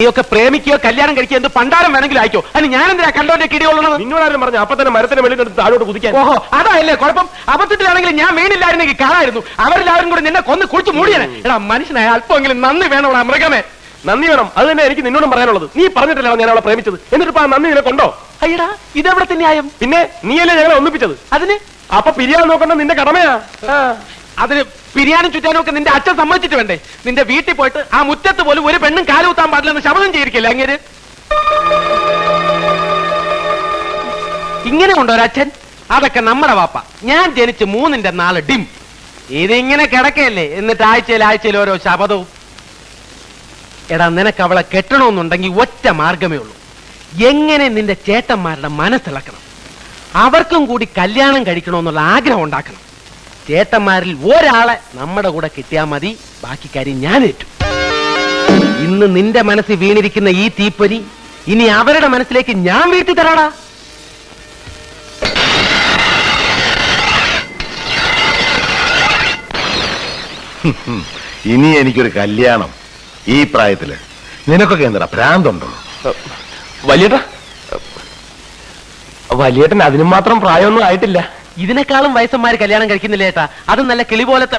നീയൊക്കെ പ്രേമിക്കുകയോ കല്യാണം കഴിക്കുകയോ എന്ത് പണ്ടാരം വേണമെങ്കിലും അയക്കോ. അതിന് ഞാൻ എന്തിനാ കണ്ടോന്റെ കിടിയുള്ളത്? നിന്നോടാരും പറഞ്ഞു അപ്പൊ തന്നെ മരത്തിന് വെളിയിൽ താഴോട്ട് കുതിക്കാൻ. ഓഹോ, അതായല്ലേ കുഴപ്പം. അബദ്ധത്തിലാണെങ്കിൽ ഞാൻ വീണില്ലായിരുന്നെങ്കിൽ കാണായിരുന്നു. അവരെല്ലാവരും കൂടി നിന്നെ കൊന്ന് കുളിച്ച് മൂടിയാണ്. എടാ മനുഷ്യനായ അല്പമെങ്കിലും നന്ദി വേണോടാ മൃഗമേ. നന്ദി വേണം. അത് തന്നെ എനിക്ക് നിന്നോടും പറയാനുള്ളത്. നീ പറഞ്ഞിട്ടില്ല ഞാൻ അവളെ പ്രേമിച്ചത്. എന്നിട്ട് ആ നന്ദി നിനക്കൊണ്ടോ? അയ്യടാ, ഇതെവിടത്തെ ന്യായം? പിന്നെ നീയല്ലേ ഞങ്ങളെ ഒന്നിപ്പിച്ചത്. അതിന് അപ്പൊ പിരിയാൻ നോക്കണ്ട നിന്റെ കടമയാ. അതിന് പിരിയാനും ചുറ്റാനും ഒക്കെ നിന്റെ അച്ഛൻ സമ്മതിച്ചിട്ട് വേണ്ടേ? നിന്റെ വീട്ടിൽ പോയിട്ട് ആ മുറ്റത്ത് പോലും ഒരു പെണ്ണും കാലുകുത്താൻ പാടില്ലെന്ന് ശബ്ദം ചെയ്തിരിക്കില്ല അങ്ങേര്. ഇങ്ങനെ ഉണ്ടോ ഒരച്ഛൻ? അതൊക്കെ നമ്മുടെ വാപ്പ. ഞാൻ ജനിച്ച് 3ന്റെ 4 ഡിം. ഇതിങ്ങനെ കിടക്കയല്ലേ. എന്നിട്ട് ആഴ്ചയിൽ ഓരോ ശപഥവും. എടാ, നിനക്ക് അവളെ കെട്ടണമെന്നുണ്ടെങ്കിൽ ഒറ്റ മാർഗമേ ഉള്ളൂ. എങ്ങനെ നിന്റെ ചേട്ടന്മാരുടെ മനസ്സിളക്കണം. അവർക്കും കൂടി കല്യാണം കഴിക്കണമെന്നുള്ള ആഗ്രഹം ഉണ്ടാക്കണം. ചേട്ടന്മാരിൽ ഒരാളെ നമ്മുടെ കൂടെ കിട്ടിയാൽ മതി. ബാക്കി കാര്യം ഞാൻ ഏറ്റു. ഇന്ന് നിന്റെ മനസ്സിൽ വീണിരിക്കുന്ന ഈ തീപ്പൊരി ഇനി അവരുടെ മനസ്സിലേക്ക് ഞാൻ വീഴ്ത്തി തരാടാ. ഇനി എനിക്കൊരു കല്യാണം ഈ പ്രായത്തില് നിനക്കൊക്കെ എന്താ ഭ്രാന്തുണ്ടോ? വലിയേട്ടൻ അതിനും മാത്രം പ്രായമൊന്നും ആയിട്ടില്ല. ഇതിനേക്കാളും വയസ്സന്മാര് കല്യാണം കഴിക്കുന്നില്ല ഏട്ടാ. അത് നല്ല കിളി പോലത്തെ.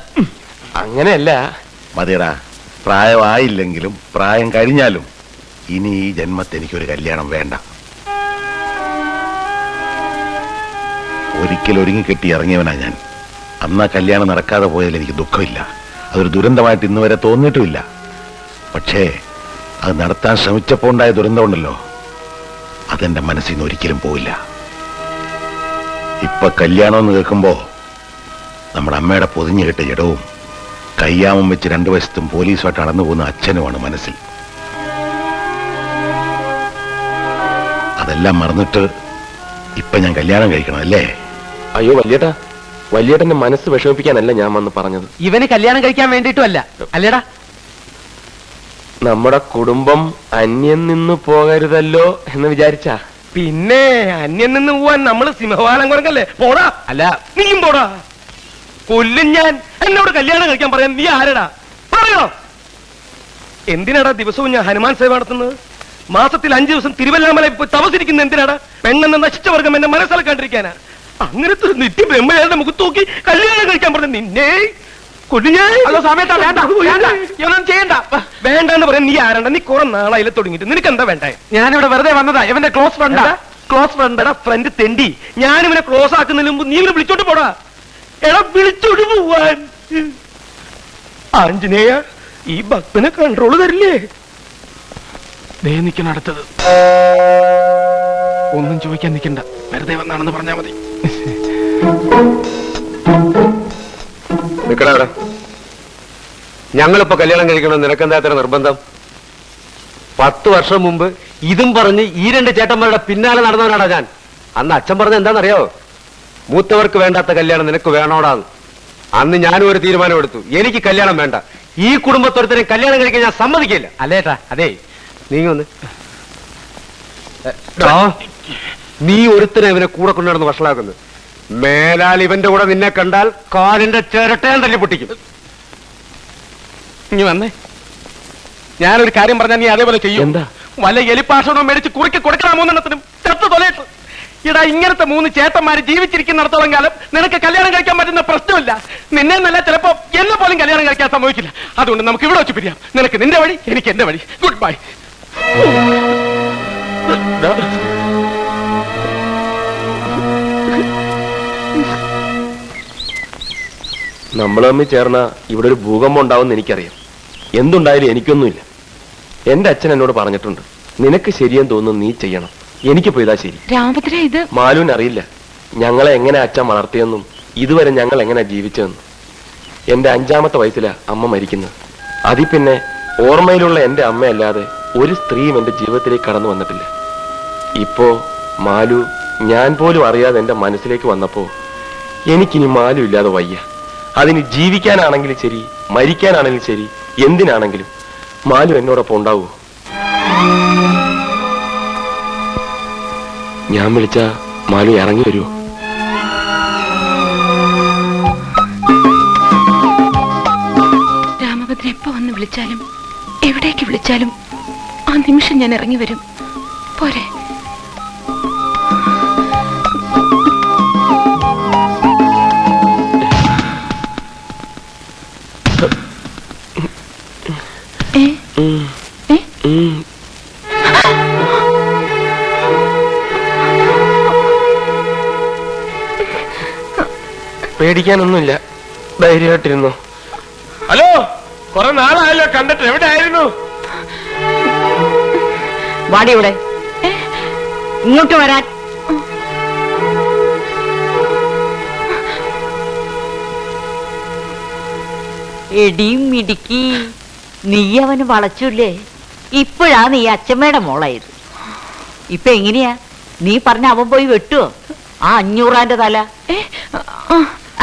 അങ്ങനെയല്ല മതിയടാ, പ്രായമായില്ലെങ്കിലും പ്രായം കഴിഞ്ഞാലും ഇനി ഈ ജന്മത്തെ എനിക്കൊരു കല്യാണം വേണ്ട. ഒരിക്കൽ ഒരുങ്ങി കെട്ടി ഇറങ്ങിയവനാ ഞാൻ. അന്ന് ആ കല്യാണം നടക്കാതെ പോയതിൽ എനിക്ക് ദുഃഖമില്ല. അതൊരു ദുരന്തമായിട്ട് ഇന്ന് വരെ തോന്നിയിട്ടുമില്ല. പക്ഷേ അത് നടത്താൻ ശ്രമിച്ചപ്പോൾ ഉണ്ടായ ദുരന്തമുണ്ടല്ലോ, അതെന്റെ മനസ്സിൽ നിന്ന് ഒരിക്കലും പോയില്ല. ഇപ്പൊ കല്യാണം എന്ന് കേൾക്കുമ്പോ നമ്മുടെ അമ്മയുടെ പൊതിഞ്ഞു കെട്ട ജഡവും കയ്യാമം വെച്ച് 2 വശത്തും പോലീസുമായിട്ട് അടന്നു പോകുന്ന അച്ഛനുമാണ് മനസ്സിൽ. അതെല്ലാം മറന്നിട്ട് ഇപ്പൊ ഞാൻ കല്യാണം കഴിക്കണം അല്ലേ? അയ്യോ വലിയേട്ടാ, വലിയേട്ടന്റെ മനസ്സ് വിഷമിപ്പിക്കാനല്ല ഞാൻ വന്ന് പറഞ്ഞത്. ഇവന് കല്യാണം കഴിക്കാൻ വേണ്ടിയിട്ടുമല്ല അല്ലേടാ. നമ്മുടെ കുടുംബം അന്യം നിന്ന് പോകരുതല്ലോ എന്ന് വിചാരിച്ചാ. പിന്നെ അന്യം നിന്ന് പോവാൻ നമ്മള് സിംഹവാലം കുറങ്ങല്ലേ? പോടാ. അല്ല, നീയും പോടാ. കൊല്ലും ഞാൻ. എന്നോട് കല്യാണം കഴിക്കാൻ പറയാൻ നീ ആരടാ? പറയോ. എന്തിനാടാ ദിവസവും ഞാൻ ഹനുമാൻ സേവ നടത്തുന്നത്? മാസത്തിൽ 5 ദിവസം തിരുവല്ലാമല പോയി തപസിരിക്കുന്ന എന്തിനാടാ? പെണ്ണെന്ന നശിച്ച വർഗം എന്നെ മനസ്സിലാക്കാണ്ടിരിക്കാനാ. അങ്ങനത്തെ ഒരു നിത്യ ബ്രഹ്മയാരുടെ മുഖത്ത് നോക്കി കല്യാണം കഴിക്കാൻ പറഞ്ഞ നിന്നെ വേണ്ടെന്ന് പറയാൻ നീ ആരണ്ട? നീ കുറെ നാളായില്ല തുടങ്ങിട്ട്. നിനക്ക് എന്താ വേണ്ടേ? ഞാനിവിടെ വെറുതെ വന്നതാ. ഇവന്റെ ക്ലോസ് ഫ്രണ്ടാ. ക്ലോസ് ഫ്രണ്ടാ. ഫ്രണ്ട് തെണ്ടി. ഞാനിവനെ ക്ലോസ് ആക്കുന്നതിന് മുമ്പ് നീ ഇവനെ വിളിച്ചോണ്ട് പോടാ. എടാ, വിളിച്ചോണ്ട് പോവാൻ. ആഞ്ജനേയ, ഈ ഭക്തനെ കൺട്രോള് തരില്ലേ? ദേ നിൽക്കണം അടുത്തത്. ഒന്നും ചോദിക്കാൻ നിൽക്കണ്ട. വെറുതെ വന്നാണെന്ന് പറഞ്ഞാ മതി. ഞങ്ങളിപ്പോ കല്യാണം കഴിക്കണം. നിനക്കെന്താ അത്ര നിർബന്ധം? 10 വർഷം മുമ്പ് ഇതും പറഞ്ഞ് ഈ 2 ചേട്ടന്മാരുടെ പിന്നാലെ നടന്നവനാടാ ഞാൻ. അന്ന് അച്ഛൻ പറഞ്ഞ എന്താണെന്നറിയോ? മൂത്തവർക്ക് വേണ്ടാത്ത കല്യാണം നിനക്ക് വേണോടാന്ന്. അന്ന് ഞാനും ഒരു തീരുമാനം എടുത്തു. എനിക്ക് കല്യാണം വേണ്ട. ഈ കുടുംബത്തൊരുത്തരെ കല്യാണം കഴിക്കാൻ ഞാൻ സമ്മതിക്കില്ല. അല്ലേട്ടാ, അതെ നീങ്ങൊന്ന്. നീ ഒരുത്തനെ ഇവനെ കൂടെ കൊണ്ടുനടന്ന് വഷളാക്കുന്നു. മേലാൽ ഇവന്റെ കൂടെ നിന്നെ കണ്ടാൽ കാലിന്റെ ചിരട്ടയാൻ തല്ലി പൊട്ടിക്കും. ഇനി വന്നേ. ഞാനൊരു കാര്യം പറഞ്ഞാൽ നീ അതേപോലെ ചെയ്യും. എന്താ? വല്ല എലിപ്പാഷണോ മേടിച്ച് കുറുക്കി കൊടുക്കണം 3 ചത്തു തൊലയിട്ട്. ഇടാ, ഇങ്ങനത്തെ 3 ചേട്ടന്മാര് ജീവിച്ചിരിക്കുന്നിടത്തോളം കാലം നിനക്ക് കല്യാണം കഴിക്കാൻ പറ്റുന്ന പ്രശ്നമില്ല. നിന്നെ നല്ല ചിലപ്പോ എന്നെ പോലും കല്യാണം കഴിക്കാൻ സംഭവിക്കില്ല. അതുകൊണ്ട് നമുക്ക് ഇവിടെ വെച്ച് പിരിയാം. നിനക്ക് നിന്റെ വഴി, എനിക്ക് എന്റെ വഴി. Good bye. നമ്മൾ തമ്മിൽ ചേർന്ന ഇവിടെ ഒരു ഭൂകമ്പം ഉണ്ടാവുമെന്ന് എനിക്കറിയാം. എന്തുണ്ടായാലും എനിക്കൊന്നുമില്ല. എന്റെ അച്ഛൻ എന്നോട് പറഞ്ഞിട്ടുണ്ട്, നിനക്ക് ശരിയെന്ന് തോന്നുന്നു നീ ചെയ്യണം. എനിക്ക് പോയതാ ശരി. രാമഭദ്ര, ഇത് മാലുവിന് അറിയില്ല ഞങ്ങളെ എങ്ങനെ അച്ഛൻ വളർത്തിയെന്നും ഇതുവരെ ഞങ്ങൾ എങ്ങനെ ജീവിച്ചതെന്നും. എന്റെ 5ാമത്തെ വയസ്സിലാ അമ്മ മരിക്കുന്നത്. അതിൽ പിന്നെ ഓർമ്മയിലുള്ള എന്റെ അമ്മയല്ലാതെ ഒരു സ്ത്രീയും എന്റെ ജീവിതത്തിലേക്ക് കടന്നു വന്നിട്ടില്ല. ഇപ്പോ മാലു ഞാൻ പോലും അറിയാതെ എന്റെ മനസ്സിലേക്ക് വന്നപ്പോ എനിക്കിനി മാലു ഇല്ലാതെ വയ്യ. അതിന് ജീവിക്കാനാണെങ്കിലും ശരി, മരിക്കാനാണെങ്കിലും ശരി, എന്തിനാണെങ്കിലും മാലു എന്നോടൊപ്പം ഉണ്ടാവൂ. ഞാൻ വിളിച്ച മാലു ഇറങ്ങി വരുമോ? രാമഭദ്രൻ എപ്പോ വന്ന് വിളിച്ചാലും എവിടേക്ക് വിളിച്ചാലും ആ നിമിഷം ഞാൻ ഇറങ്ങി വരും. പോരെ? പേടിക്കാനൊന്നുമില്ല, ധൈര്യമായിട്ടിരുന്നു. ഹലോ, കുറെ നാളായല്ലോ കണ്ടിട്ട്, എവിടെ ആയിരുന്നു? വാടി ഇവിടെ, ഇങ്ങോട്ട് വരാൻ. എടിയും മിടുക്കി, നീ അവന് വളച്ചില്ലേ? ഇപ്പോഴാ നീ അച്ഛമ്മയുടെ മോളായത്. ഇപ്പൊ എങ്ങനെയാ? നീ പറഞ്ഞ അവൻ പോയി വെട്ടുവോ ആ 500 തല?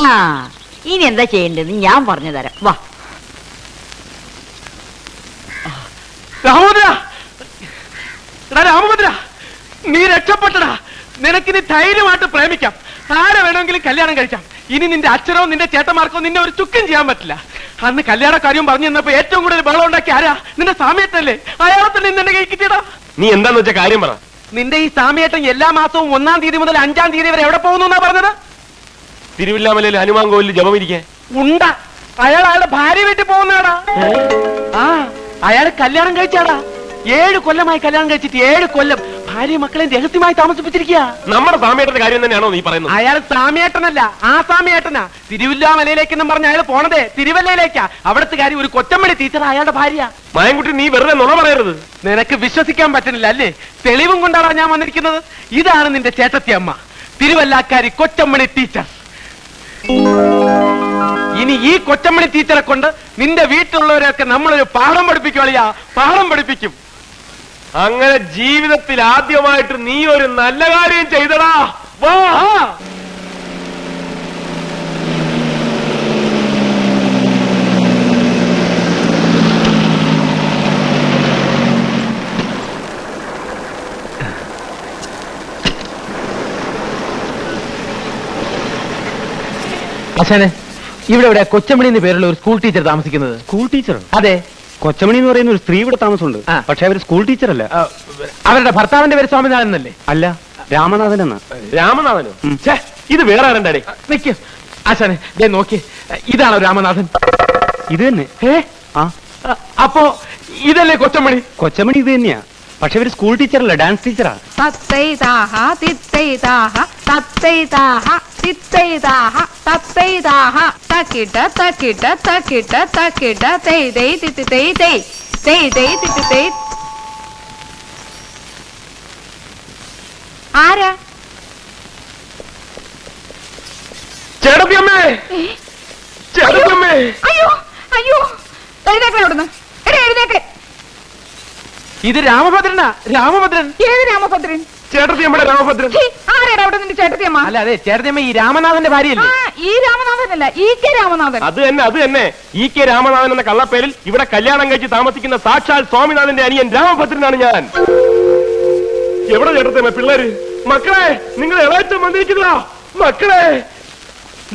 ആ, ഇനി എന്താ ചെയ്യേണ്ടതെന്ന് ഞാൻ പറഞ്ഞു തരാം. വാ. രാമഭദ്ര, രാമഭദ്ര, നീ രക്ഷപ്പെട്ടടാ. നിനക്കിനി ധൈര്യമായിട്ട് പ്രേമിക്കാം, ആരെ വേണമെങ്കിലും കല്യാണം കഴിക്കാം. ഇനി നിന്റെ അച്ഛനോ നിന്റെ ചേട്ടന്മാർക്കോ നിന്നെ ഒരു ചുക്കും ചെയ്യാൻ പറ്റില്ല. അന്ന് കല്യാണ കാര്യം പറഞ്ഞു തന്നപ്പോ ഏറ്റവും കൂടുതൽ ബഹളം ഉണ്ടാക്കി ആരാ? നിന്റെ സാമ്യേട്ടനല്ലേ? അയാളെ തന്നെ നിന്നെ കൈ കിട്ടിയടാ. നീ എന്താന്ന് വെച്ച കാര്യം പറ. നിന്റെ ഈ സാമ്യേട്ടൻ എല്ലാ മാസവും 1-ാം തീയതി മുതൽ 5-ാം തീയതി വരെ എവിടെ പോകുന്നു എന്നാ പറഞ്ഞത്? തിരുവില്ലാമലയിൽ ഹനുമാൻ കോവിലിൽ ജപമിരിക്കാൻ. ഉണ്ട, അയാൾ അയാളുടെ ഭാര്യ വീട്ടിൽ പോകുന്നതാടാ. ആ, അയാൾ കല്യാണം കഴിച്ചാടാ. 7 കൊല്ലമായി കല്യാണം കഴിച്ചിട്ട് 7 കൊല്ലം ഭാര്യ മക്കളെ രഹസ്യമായി താമസിപ്പിച്ചിരിക്കുക. നമ്മുടെ സാമ്യേട്ടന്റെ കാര്യം തന്നെയാണോ നീ പറയുന്നത്? അയാൾ സാമ്യേട്ടനല്ല, ആ സാമ്യേട്ടനാ. തിരുവില്ലാമലയിലേക്കെന്നും പറഞ്ഞ അയാൾ പോണതേ തിരുവല്ലയിലേക്കാ. അവിടുത്തെ കാര്യം ഒരു കൊച്ചമ്മടി ടീച്ചർ അയാളുടെ ഭാര്യ. മായൻകുട്ടി, നീ വെറുതെ നുണ പറയരുത്. നിനക്ക് വിശ്വസിക്കാൻ പറ്റുന്നില്ല അല്ലേ? തെളിവും കൊണ്ടാണ് ഞാൻ വന്നിരിക്കുന്നത്. ഇതാണ് നിന്റെ ചേട്ടത്തി അമ്മ, തിരുവല്ലാക്കാരി കൊച്ചമ്മണി ടീച്ചർ. ഇനി ഈ കൊച്ചമ്മണി ടീച്ചറെ കൊണ്ട് നിന്റെ വീട്ടിലുള്ളവരെയൊക്കെ നമ്മളൊരു പാഠം പഠിപ്പിക്കുവളിയാ, പാഠം പഠിപ്പിക്കും. അങ്ങനെ ജീവിതത്തിൽ ആദ്യമായിട്ട് നീ ഒരു നല്ല കാര്യം ചെയ്തടാ. വാ. അച്ഛനെ, ഇവിടെ ഇവിടെ കൊച്ചമണി എന്ന് പേരുള്ള ഒരു സ്കൂൾ ടീച്ചർ താമസിക്കുന്നത്. School teacher? അതെ. കൊച്ചമണി എന്ന് പറയുന്ന ഒരു സ്ത്രീ ഇവിടെ താമസമുണ്ട്. പക്ഷെ അവർ സ്കൂൾ ടീച്ചർ അല്ല. അവരുടെ ഭർത്താവിന്റെ പേര് സ്വാമിനാഥൻ എന്നല്ലേ? അല്ല, രാമനാഥൻ എന്നാ. രാമനാഥനോ? ഇത് വേറെ ആരണ്ടാടേ? നിക്ക് ആശാനെ, ദേ നോക്കി, ഇതാണോ രാമനാഥൻ? ഇത് തന്നെ. അപ്പോ ഇതല്ലേ കൊച്ചമണി? കൊച്ചമണി ഇത് തന്നെയാ. പക്ഷെ ഇവര് സ്കൂൾ ടീച്ചറല്ല, ഡാൻസ് ടീച്ചറാ. തത്തൈതാഹ തിത്തൈതാഹ തത്തൈതാഹ തിത്തൈതാഹ തത്തൈതാഹ തക്കിട്ട തക്കിട്ട തക്കിട്ട തക്കിട്ട തൈ തൈ തിത്തി തൈ തൈ തൈ തൈ തിത്തി തൈ. ആരാ? ചേട്ടത്തിയമ്മേ, ചേട്ടത്തിയമ്മേ. അയ്യോ അയ്യോ, എഴുന്നേക്കണ അവിടുന്ന്. എഴുന്നേക്ക്. ഇത് രാമഭദ്രനാ, രാമഭദ്രൻ. ഏത് രാമഭദ്രൻ? ചേട്ടത്തിയമ്മയുടെ രാമഭദ്രൻ. ആരാണ് അവിടെ നിന്റെ ചേട്ടത്തിയമ്മ? അല്ല, അതെ, ചേട്ടത്തിയമ്മ ഈ രാമനാഥന്റെ ഭാര്യയല്ലേ? ഈ രാമനാഥനല്ല, ഈ കെ രാമനാഥൻ. അത് തന്നെ ഈ കെ രാമനാഥൻ എന്ന കള്ളപ്പേരിൽ ഇവിടെ കല്യാണം കഴിച്ച് താമസിക്കുന്ന സാക്ഷാൽ സ്വാമിനാഥന്റെ അനിയൻ രാമഭദ്രനാണ് ഞാൻ. എവിടെ ചേട്ടത്തിയമ്മ പിള്ളേര്? മക്കളെ, നിങ്ങൾ ഇളയച്ചൻ വന്നിരിക്കുന്നതാ. മക്കളെ,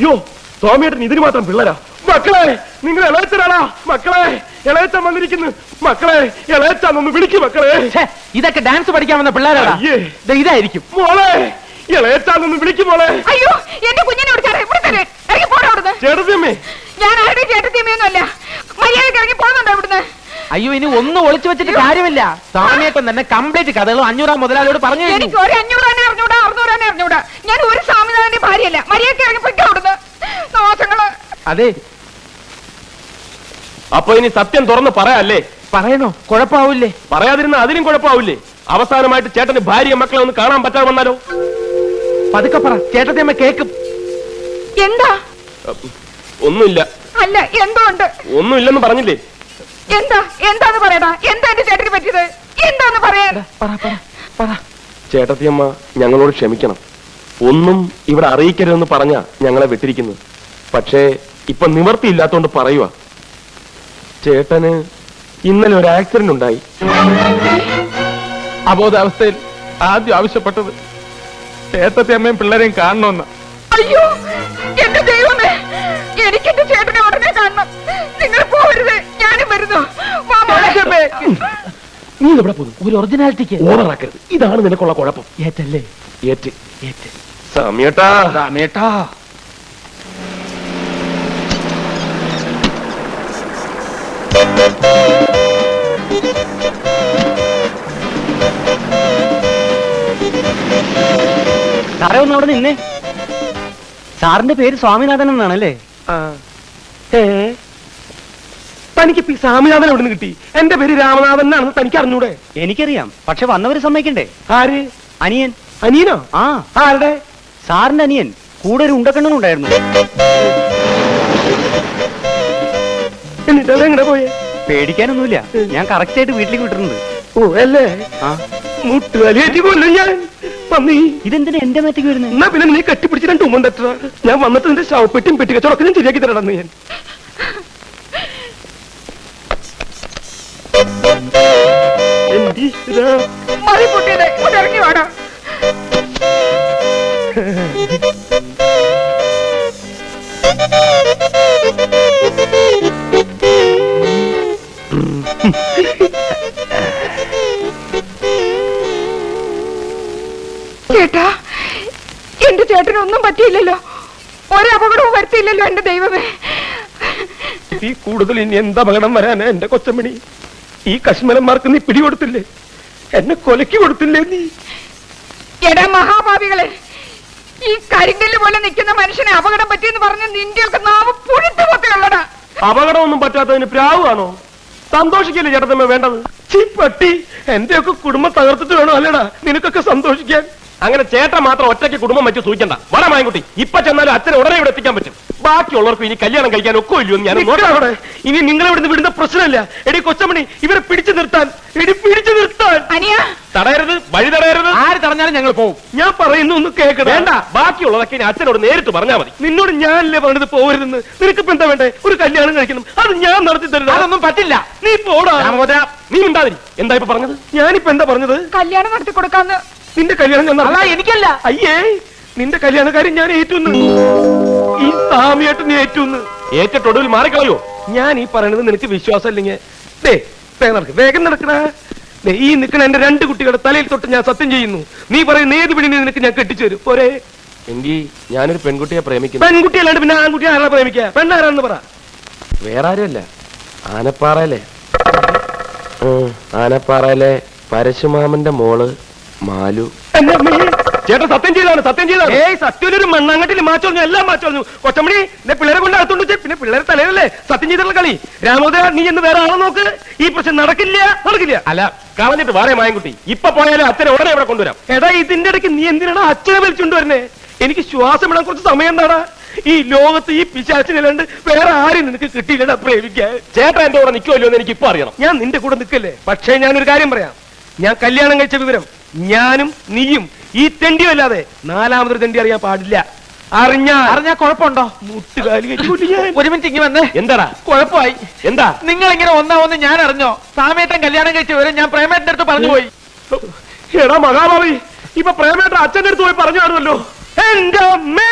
യോ സ്വാമിയേട്ടൻ ഇതിന് മാത്രം പിള്ളേരാ. മക്കളെ, നിങ്ങൾ ഇളയച്ചനാടാ. മക്കളെ, ഇളയച്ചൻ വന്നിരിക്കുന്നു. മക്കളെ, ഇളയച്ചാന്നൊന്ന് വിളിക്കും. മക്കളെ, ഇതൊക്കെ ഡാൻസ് പഠിക്കാൻ വന്ന പിള്ളേരാടാ. ഇതായിരിക്കും. മോളെ, ഇളയച്ചാന്നൊന്ന് വിളിക്കും. മോളെ, അയ്യോ, എന്റെ കുഞ്ഞിനെ ഇറങ്ങി പോടാ അവിടുന്ന്. ചേട്ടത്തിയമ്മേ. ഞാൻ ആരുടെ ചേട്ടത്തിയമ്മയൊന്നും അല്ല. മര്യാദക്ക് ഇറങ്ങി പോകുന്നുണ്ടോ ഇവിടുന്ന്? അയ്യോ, ഇനി ഒന്നും ഒളിച്ചു വെച്ചിട്ട് കാര്യമില്ല. സ്വാമിയേട്ടൻ തന്നെ കംപ്ലീറ്റ് കഥകളും 500 മുതലാളിയോട് പറഞ്ഞു. എനിക്ക് ഒരു 500 അറിഞ്ഞൂടാ, 600 അറിഞ്ഞൂടാ. ഞാൻ ഒരു സ്വാമിനാഥന്റെ ഭാര്യയല്ല. മര്യാദക്ക് ഇറങ്ങി പൊയ്ക്കോ അവിടുന്ന്. ദോഷങ്ങള്. അതെ, അപ്പൊ ഇനി സത്യം തുറന്ന് പറയാല്ലേ? പറയണോ? കുഴപ്പമാവൂലേ? പറയാതിരുന്ന അതിനും കുഴപ്പമാവൂലേ? അവസാനമായിട്ട് ചേട്ടന് ഭാര്യ മക്കളെ ഒന്ന് കാണാൻ പറ്റാതെ വന്നാലോ? പതുക്കെ പറ, ചേട്ടത്തിയമ്മ കേക്കും. എന്താ? ഒന്നുമില്ല. അല്ല, എന്തോ ഉണ്ട്. ഒന്നുമില്ലെന്ന് പറഞ്ഞില്ലേ? എന്താന്ന് പറയടാ. എന്താ എന്റെ ചേട്ടന് പറ്റിയത്? എന്താന്ന് പറയാ. ചേട്ടത്തിയമ്മ ഞങ്ങളോട് ക്ഷമിക്കണം. ഒന്നും ഇവിടെ അറിയിക്കരുതെന്ന് പറഞ്ഞ ഞങ്ങളെ വിട്ടിരിക്കുന്നത്. പക്ഷേ ഇപ്പൊ നിവർത്തിയില്ലാത്തോണ്ട് പറയുക. ചേട്ടന് ഇന്നലെ ഒരു ആക്സിഡന്റ് ഉണ്ടായി. അബോധാവസ്ഥയിൽ ആദ്യം ആവശ്യപ്പെട്ടത് ചേട്ടത്തിയമ്മയും പിള്ളേരെയും കാണണമെന്ന്. അയ്യോ, എന്റെ ദൈവമേ, എനിക്ക് എന്റെ ചേട്ടനെ ഉടനെ കാണണം. നിങ്ങൾ പോകരുത്, ഞാനും വരുന്നു. നീ എവിടെ പോകുന്നു? ഒരു ഒറിജിനാലിറ്റിക്ക് ഓണറാക്കരുത്. ഇതാണ് നിനക്കുള്ള കുഴപ്പം. ഏറ്റല്ലേ ഏറ്റ് സമയട്ടാ സമയട്ടാ. സാറേ ഒന്ന് അവിടെ നിന്നേ. സാറിന്റെ പേര് സ്വാമിനാഥൻ എന്നാണല്ലേ? തനിക്ക് സ്വാമിനാഥൻ എവിടെ നിന്ന് കിട്ടി? എന്റെ പേര് രാമനാഥൻ എന്നാണെന്ന് തനിക്ക് അറിഞ്ഞൂടെ? എനിക്കറിയാം, പക്ഷെ വന്നവര് സമ്മതിക്കണ്ടേ? ആര്? അനിയൻ. അനിയനോ? ആ, ആരുടെ? സാറിന്റെ അനിയൻ. കൂടെ ഒരു ഉണ്ടക്കണ്ണനും ഉണ്ടായിരുന്നു. എന്നിട്ട് അതെങ്ങനെ പോയേ? പേടിക്കാനൊന്നുമില്ല, ഞാൻ കറക്റ്റ് ആയിട്ട് വീട്ടിലേക്ക് വിട്ടിട്ടുണ്ട്. ഓ അല്ലേ? ആ, മുട്ടുവലിയേറ്റി കൊല്ലും ഞാൻ. പന്നി, ഇതെന്തിനാ എന്റെ മേത്തേക്ക് വരുന്നത്? എന്നാ പിന്നെ നീ കെട്ടിപ്പിടിച്ച് രണ്ട് ഉമ്മൻ തട്ട. ഞാൻ വന്നിട്ട് നിന്റെ ശവപ്പെട്ടിയും പെട്ടിക്കച്ചവടൊക്കെ ഞാൻ ശരിയാക്കി തരണമെന്ന് ഞാൻ. എന്റെ ഈശ്വരാ. മതി പൊട്ടിയത്, ഇവിടെ ഇറങ്ങി വേണം. ചേട്ടാ, എന്റെ ചേട്ടനൊന്നും പറ്റിയില്ലല്ലോ, ഒരപകടവും വരുത്തിയില്ലല്ലോ എന്റെ ദൈവമേ. ഈ കൂടുതൽ ഇനി എന്താ അപകടം വരാനാ എന്റെ കൊച്ചമണി? ഈ കശ്മലന്മാർക്ക് നീ പിടികൊടുത്തില്ലേ? എന്നെ കൊലക്കി കൊടുത്തില്ലേ നീ? എടാ മഹാഭാവികളെ, ഈ കരിങ്കല്ല് പോലെ നിൽക്കുന്ന മനുഷ്യനെ അപകടം പറ്റിയെന്ന് പറഞ്ഞ് നിന്റെയൊക്കെ നാവ് പുഴുത്തു പോത്തുള്ളടാ. അപകടമൊന്നും പറ്റാത്തതിന് പ്രാവാണോ? സന്തോഷിക്കല്ലേ ചേട്ടത്തമ്മ വേണ്ടത്? പട്ടി, എന്റെയൊക്കെ കുടുംബം തകർത്തിട്ട് വേണോ അല്ലേടാ നിനക്കൊക്കെ സന്തോഷിക്കാൻ? അങ്ങനെ ചേട്ടൻ മാത്രം ഒറ്റയ്ക്ക് കുടുംബം വെച്ച് സൂചിക്കണ്ട. വട മായൻകുട്ടി, ഇപ്പൊ ചെന്നാലും അച്ഛനെ ഉടനെ ഇവിടെ എത്തിക്കാൻ പറ്റും. ബാക്കിയുള്ളവർക്ക് ഇനി കല്യാണം കഴിക്കാൻ ഒക്കോ ഇല്ലയോ ഞാൻ നോക്കവിടെ. ഇനി നിങ്ങളെ ഇവിടുന്ന് വിടുന്ന പ്രശ്നമില്ല. എടി കൊച്ചമണി, ഇവരെ പിടിച്ചു നിർത്താൻ, പിടിച്ചു നിർത്താൻ. അനിയ, തടയരുത്, വഴി തടയരുത്. ആര് തടഞ്ഞാലും ഞങ്ങൾ പോകും. ഞാൻ പറയുന്നു ഒന്ന് കേൾക്കണം. വേണ്ട, ബാക്കിയുള്ളതൊക്കെ ഇനി അച്ഛനോട് നേരിട്ട് പറഞ്ഞാൽ മതി. നിന്നോട് ഞാനല്ലേ പറഞ്ഞത് പോകരുതെന്ന്. നിനക്കിപ്പോ എന്താ വേണ്ടേ? ഒരു കല്യാണം കഴിക്കണം, അത് ഞാൻ നടത്തി തരുന്നു. അതൊന്നും പറ്റില്ല. നീ പോടാ. നീ ഉണ്ടാതിരി. എന്താ ഇപ്പൊ പറഞ്ഞത്? ഞാനിപ്പോ എന്താ പറഞ്ഞത്? കല്യാണം നടത്തി കൊടുക്കാന്ന്. നിന്റെ കല്യാണം ഞാൻ അല്ല, എനിക്കല്ല. അയ്യേ, നിന്റെ കല്യാണക്കാരൻ ഞാൻ ഏറ്റുന്ന്. ഈ സാമിയായിട്ട് നീ ഏറ്റുന്ന്. ഏറ്റൊടുവിൽ മാറിക്കളയോ? ഞാൻ ഈ പറയണത് നിനക്ക് വിശ്വാസം ഇല്ലെങ്കിൽ വേഗം നടക്കണ. ഈ നിൽക്കണ എന്റെ രണ്ട് കുട്ടികളുടെ തലയിൽ തൊട്ട് ഞാൻ സത്യം ചെയ്യുന്നു. നീ പറയുന്ന ഏത് പിടി നിനക്ക് ഞാൻ കെട്ടിച്ചു തരും. പോരെ? എങ്കിൽ ഞാനൊരു പെൺകുട്ടിയെ പ്രേമിക്കുന്നു. പെൺകുട്ടിയല്ലാണ്ട് പിന്നെ ആൺകുട്ടി ആരാ പ്രേമിക്കുക? പെണ്ണാരാന്ന് പറ. വേറെ ആരുമല്ല, ആനപ്പാറയിലെ പരശുമാമന്റെ മോള് മാലു. ചേട്ടൻ സത്യം ചെയ്താണ്, സത്യം ചെയ്താണ്. സത്യം ഒരു മണ്ണാങ്കട്ടിൽ മാച്ചോഞ്ഞു, എല്ലാം മാച്ചോഞ്ഞു. കൊച്ചമണി, എന്നെ പിള്ളേരെ കൊണ്ട് അകത്തോണ്ട് വെച്ച് പിന്നെ പിള്ളേരെ തലയിലല്ലേ സത്യം ചെയ്തിട്ടുള്ള കളി. രാമോദര, നീ എന്ന് വേറെ ആളെ നോക്ക്. ഈ പ്രശ്നം നടക്കില്ല. അല്ല, കളഞ്ഞിട്ട് വേറെ മായൻകുട്ടി. ഇപ്പൊ പോയാലും അച്ഛനെ ഉടനെ ഇവിടെ കൊണ്ടുവരാം. എടാ, ഇതിന്റെ ഇടയ്ക്ക് നീ എന്തിനാണ് അച്ഛനെ വലിച്ചുകൊണ്ടുവരുന്നേ? എനിക്ക് ശ്വാസം ഇടാൻ കുറച്ച് സമയം എന്താടാ? ഈ ലോകത്ത് ഈ പിശാചിനല്ലാണ്ട് വേറെ ആരും നിനക്ക് കിട്ടിയില്ലടാ പ്രേമിക്കാൻ. ചേട്ടാ എന്റെ കൂടെ നിൽക്കുമല്ലോ എന്ന് എനിക്ക് ഇപ്പൊ അറിയണം. ഞാൻ നിന്റെ കൂടെ നിൽക്കല്ലേ. പക്ഷേ ഞാനൊരു കാര്യം പറയാം. ഞാൻ കല്യാണം കഴിച്ച വിവരം ഞാനും നീയും ഈ തെണ്ടിയും അല്ലാതെ നാലാമതൊരു തെണ്ടി അറിയാൻ പാടില്ല. അറിഞ്ഞാ കുഴപ്പമുണ്ടോ? മുട്ടുകാലി ഒരു മിനിറ്റ് ഇങ്ങനെ വന്നേ. എന്താടാ കുഴപ്പമായി. എന്താ? നിങ്ങൾ ഇങ്ങനെ ഒന്നാവെന്ന് ഞാൻ അറിഞ്ഞോ? സാമേട്ടൻ കല്യാണം കഴിച്ച വിവരം ഞാൻ പ്രേമേട്ടന്റെ അടുത്ത് പറഞ്ഞു പോയി. എടാ മഹാഭാവി, ഇപ്പൊ പ്രേമേട്ടൻ അച്ഛൻ്റെ അടുത്ത് പോയി പറഞ്ഞു കാണുമല്ലോ. എന്റെ അമ്മേ!